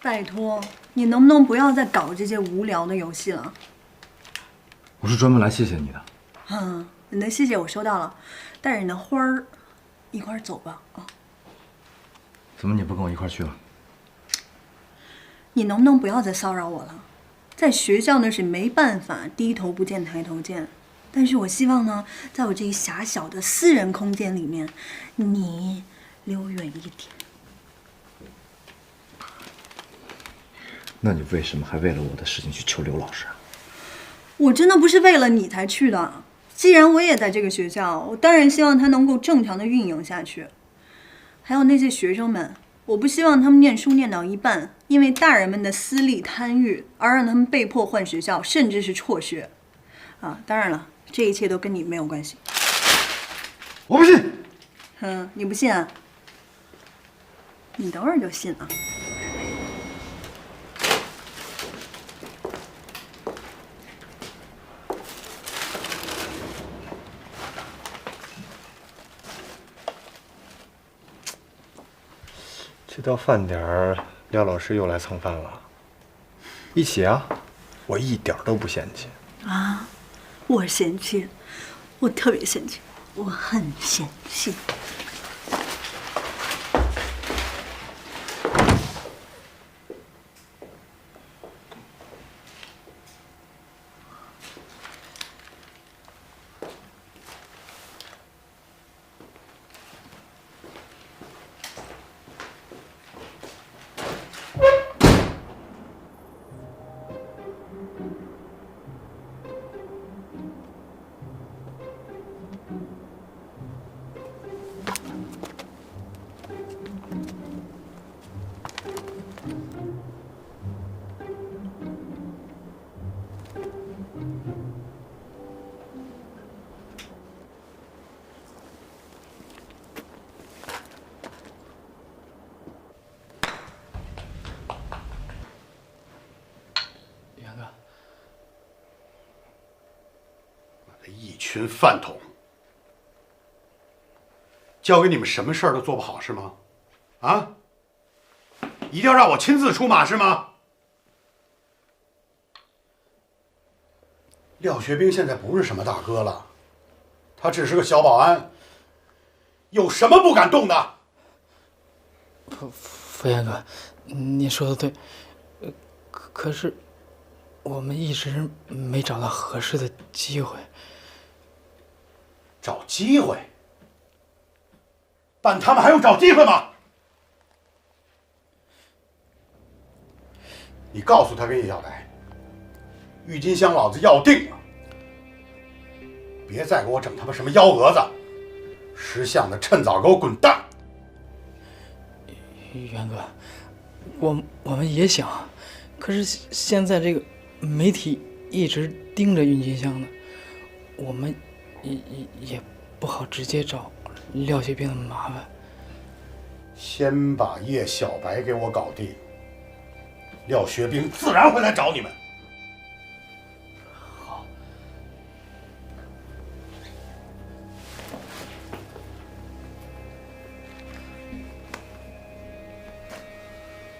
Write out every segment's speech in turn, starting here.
拜托，你能不能不要再搞这些无聊的游戏了？我是专门来谢谢你的。你的谢谢我收到了，带着你的花儿一块儿走吧啊！怎么你不跟我一块儿去了？你能不能不要再骚扰我了？在学校那是没办法低头不见抬头见，但是我希望呢，在我这一狭小的私人空间里面，你溜远一点。那你为什么还为了我的事情去求刘老师啊？我真的不是为了你才去的。既然我也在这个学校，我当然希望它能够正常的运营下去。还有那些学生们，我不希望他们念书念到一半，因为大人们的私利贪欲而让他们被迫换学校，甚至是辍学。当然了，这一切都跟你没有关系。我不信。你不信啊？你等会儿就信啊。这到饭点儿，廖老师又来蹭饭了。一起啊，我一点都不嫌弃。啊，我嫌弃，我特别嫌弃，我很嫌弃。一群饭桶，交给你们什么事儿都做不好是吗？啊？一定要让我亲自出马是吗？廖学兵现在不是什么大哥了，他只是个小保安，有什么不敢动的？福彦哥，你说的对，可是我们一直没找到合适的机会。找机会？办他们还用找机会吗？你告诉他跟叶小白，郁金香老子要定了，别再给我整他妈什么幺蛾子，识相的趁早给我滚蛋！元哥，我们也想，可是现在这个媒体一直盯着郁金香呢，我们也不好直接找廖学兵的麻烦。先把叶小白给我搞定，廖学兵自然会来找你们。好。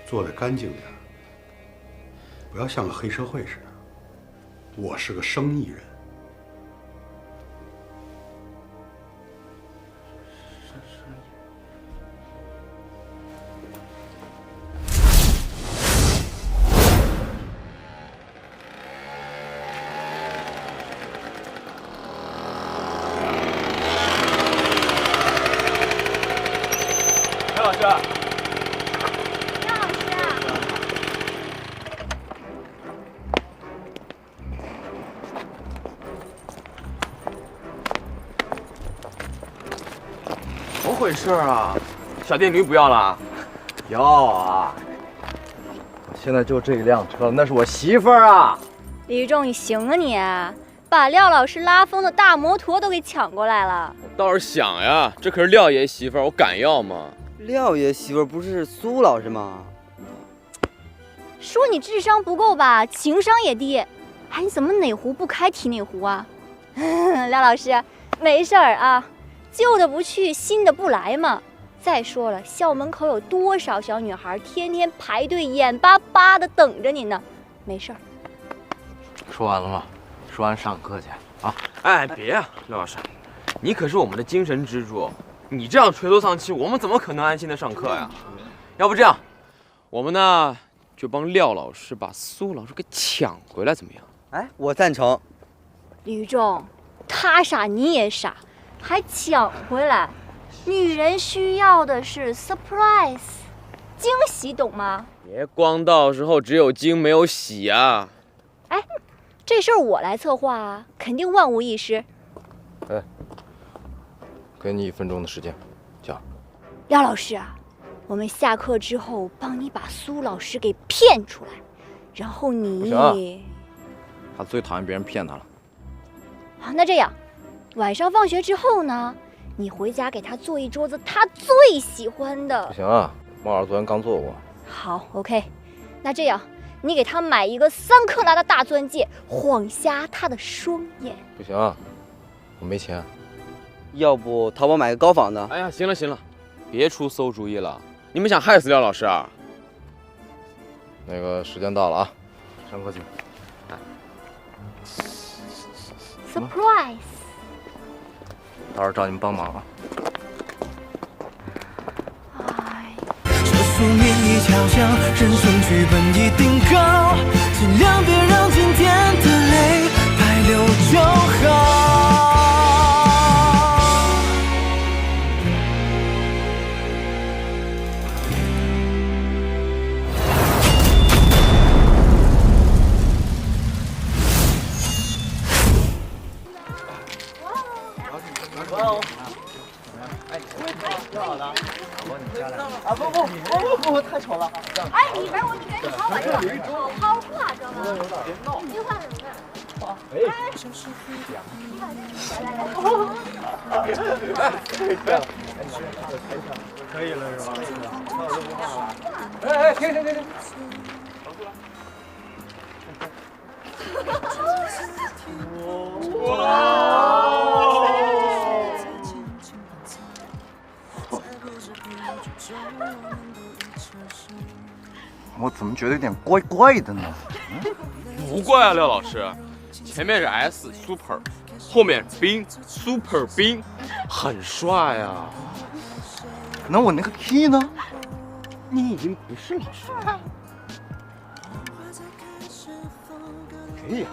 做得干净点，不要像个黑社会似的。我是个生意人。廖老师，怎么回事啊？小电驴不要了？要啊！我现在就这一辆车，那是我媳妇儿啊！李仲，你行啊你，把廖老师拉风的大摩托都给抢过来了。倒是想呀，这可是廖爷媳妇儿，我敢要吗？廖爷媳妇不是苏老师吗？说你智商不够吧，情商也低。哎，你怎么哪壶不开提哪壶啊？廖老师，没事儿啊，旧的不去，新的不来嘛。再说了，校门口有多少小女孩天天排队眼巴巴的等着你呢？没事儿。说完了吗？说完上课去啊！哎，别呀，廖老师，你可是我们的精神支柱，你这样垂头丧气，我们怎么可能安心的上课呀？要不这样，我们呢就帮廖老师把苏老师给抢回来，怎么样？哎，我赞成。吕玉仲，他傻你也傻，还抢回来？女人需要的是 surprise， 惊喜，懂吗？别光到时候只有惊没有喜啊！哎，这事儿我来策划啊，肯定万无一失。哎，给你1分钟的时间，讲。廖老师啊，我们下课之后帮你把苏老师给骗出来，然后不你……行啊他最讨厌别人骗他了。好，那这样，晚上放学之后呢，你回家给他做一桌子他最喜欢的。不行啊，猫老师昨天刚做过。好 ，OK， 那这样，你给他买一个3克拉的大钻戒，晃瞎他的双眼。不行啊，我没钱。要不淘宝买个高仿的？哎呀，行了行了，别出馊主意了，你们想害死廖老师啊？那个时间到了啊，上课去。Surprise！ 到时候找你们帮忙啊。这宿命已敲响，人生剧本已定稿，尽量别让今天的泪白流就好。不，太丑了！哎，里边我给你好晚上，好好画着呢。别闹！你画什么呀？可以了是吧？哎，停！我怎么觉得有点怪怪的呢？不怪啊，廖老师，前面是 S super， 后面冰 super 冰，很帅啊。那我那个 K 呢？你已经不是老师了。可以啊。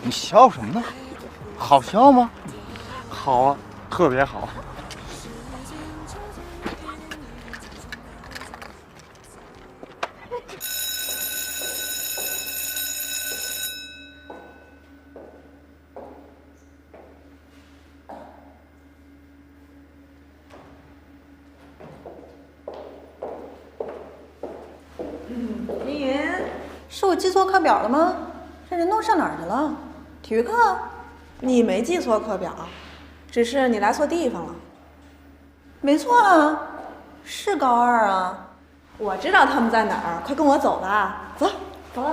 你笑什么呢？好笑吗？好啊，特别好。凌云，是我记错课表了吗？这人都上哪儿去了？体育课？你没记错课表，只是你来错地方了。没错啊，是高2啊。我知道他们在哪儿，快跟我走吧。走。走了。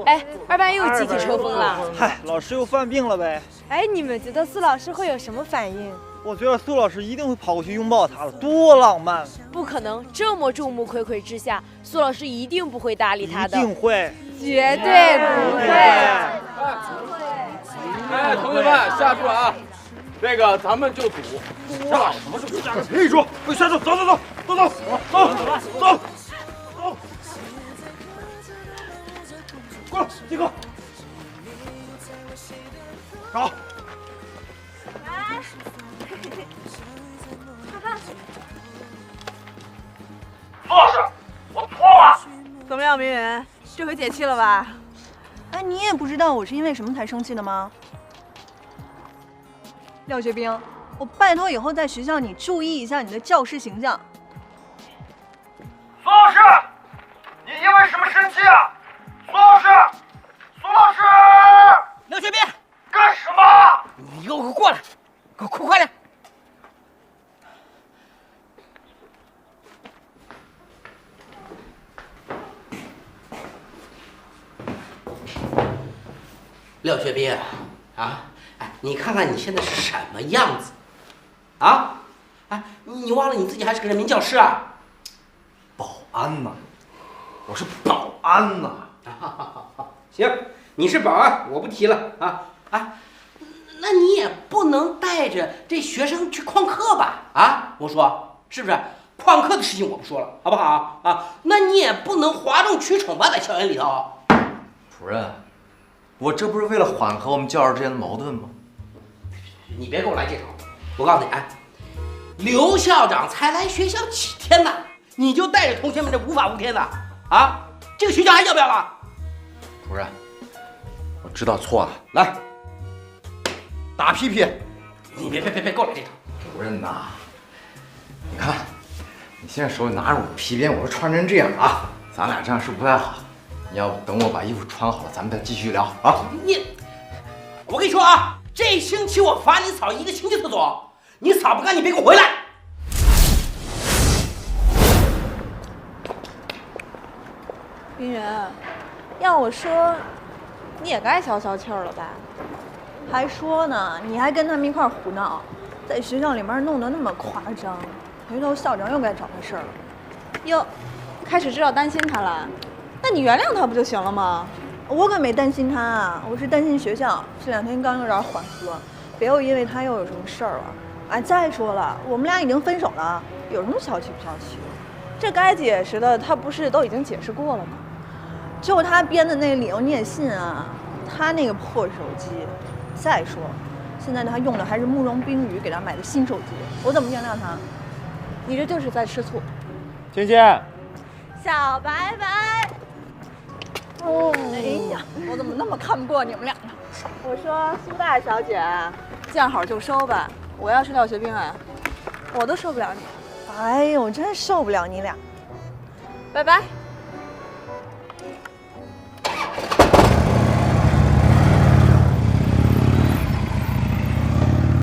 哎，2班又集体抽风了。嗨，老师又犯病了呗。哎，你们觉得苏老师会有什么反应？我觉得苏老师一定会跑过去拥抱他了，多浪漫！不可能，这么众目睽睽之下，苏老师一定不会搭理他的。一定会，绝对不会。哎，同学们下注啊！这个咱们就赌，下什么就下个屁注，快下注，走！过来，集合，找。苏老师，我错了。怎么样，明云？这回解气了吧？哎，你也不知道我是因为什么才生气的吗？廖学兵，我拜托以后在学校你注意一下你的教师形象。苏老师，你因为什么生气啊？苏老师，廖学兵，干什么？你给我过来，给我快点！廖学斌啊，哎，你看看你现在是什么样子啊？哎，你忘了你自己还是个人民教师啊？保安呐，我是保安呐。行，你是保安，我不提了啊啊。那你也不能带着这学生去旷课吧？啊，我说是不是？旷课的事情我不说了，好不好啊？那你也不能哗众取宠吧，在校园里头。主任，我这不是为了缓和我们教师之间的矛盾吗？你别给我来这套！我告诉你，哎，刘校长才来学校几天呢，你就带着同学们这无法无天的啊？这个学校还要不要了？主任，我知道错了，来，打屁屁！你别，给我来这套！主任呐，你看，你现在手里拿着我皮鞭，我说穿成这样啊，咱俩这样是不太好。你要不等我把衣服穿好了，咱们再继续聊啊。我跟你说啊，这星期我罚你扫1个星期厕所，你扫不干你别给我回来。冰云，要我说，你也该消消气儿了吧？还说呢，你还跟他们一块儿胡闹，在学校里面弄得那么夸张，回头校长又该找他事儿了。哟，开始知道担心他了，那你原谅他不就行了吗？我可没担心他啊，我是担心学校这2天刚有点缓和，别又因为他又有什么事儿了。哎，再说了，我们俩已经分手了，有什么消气不消气？这该解释的他不是都已经解释过了吗？就他编的那个理由你也信啊？他那个破手机，再说了，现在他用的还是慕容冰雨给他买的新手机，我怎么原谅他？你这就是在吃醋。芊芊，小白白。哎呀，我怎么那么看不过你们俩呢？我说苏大小姐，见好就收吧。我要是廖学兵啊，我都受不了你。哎呦，真受不了你俩。拜拜。